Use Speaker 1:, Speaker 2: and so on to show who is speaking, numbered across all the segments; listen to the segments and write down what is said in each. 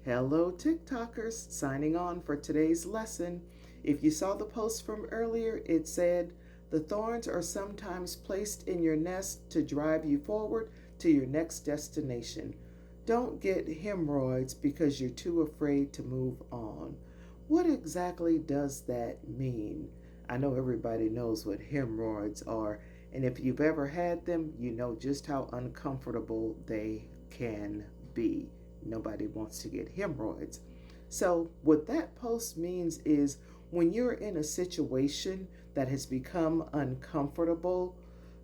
Speaker 1: Hello, TikTokers, signing on for today's lesson. If you saw the post from earlier, it said, "The thorns are sometimes placed in your nest to drive you forward to your next destination. Don't get hemorrhoids because you're too afraid to move on." What exactly does that mean? I know everybody knows what hemorrhoids are, and if you've ever had them, you know just how uncomfortable they can be. Nobody wants to get hemorrhoids. So, what that post means is when you're in a situation that has become uncomfortable,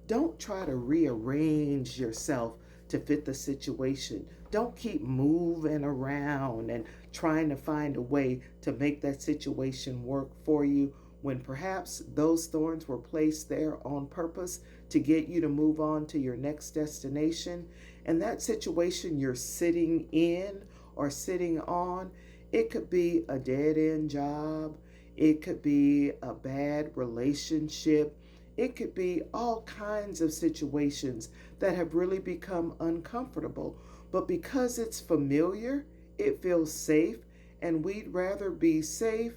Speaker 1: don't try to rearrange yourself to fit the situation. Don't keep moving around and trying to find a way to make that situation work for you when perhaps those thorns were placed there on purpose to get you to move on to your next destination. And that situation you're sitting in or sitting on, it could be a dead end job, it could be a bad relationship, it could be all kinds of situations that have really become uncomfortable. But because it's familiar, it feels safe, and we'd rather be safe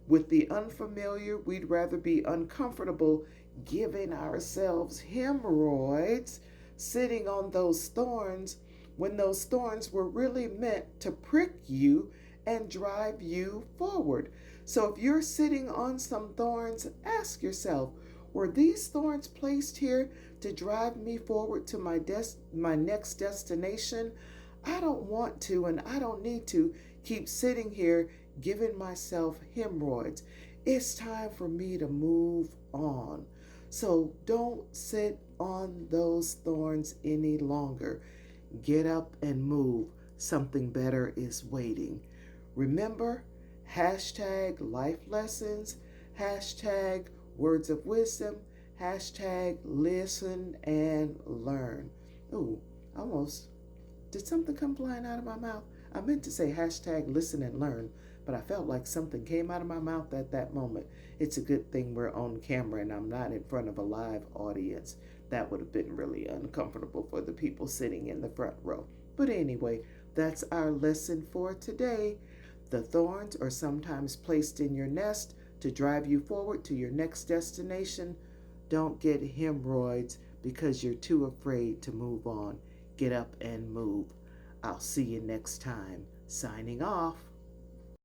Speaker 1: with the unfamiliar. We'd rather be uncomfortable giving ourselves hemorrhoids sitting on those thorns when those thorns were really meant to prick you and drive you forward. So if you're sitting on some thorns, ask yourself, were these thorns placed here to drive me forward to my next destination? I don't want to and I don't need to keep sitting here giving myself hemorrhoids. It's time for me to move on. So don't sit on those thorns any longer. Get up and move. Something better is waiting. Remember, hashtag life lessons, hashtag words of wisdom, hashtag listen and learn. Ooh, almost did something come flying out of my mouth? I meant to say hashtag listen and learn, but I felt like something came out of my mouth at that moment. It's a good thing we're on camera and I'm not in front of a live audience. That would have been really uncomfortable for the people sitting in the front row. But anyway, that's our lesson for today. The thorns are sometimes placed in your nest to drive you forward to your next destination. Don't get hemorrhoids because you're too afraid to move on. Get up and move. I'll see you next time. Signing off.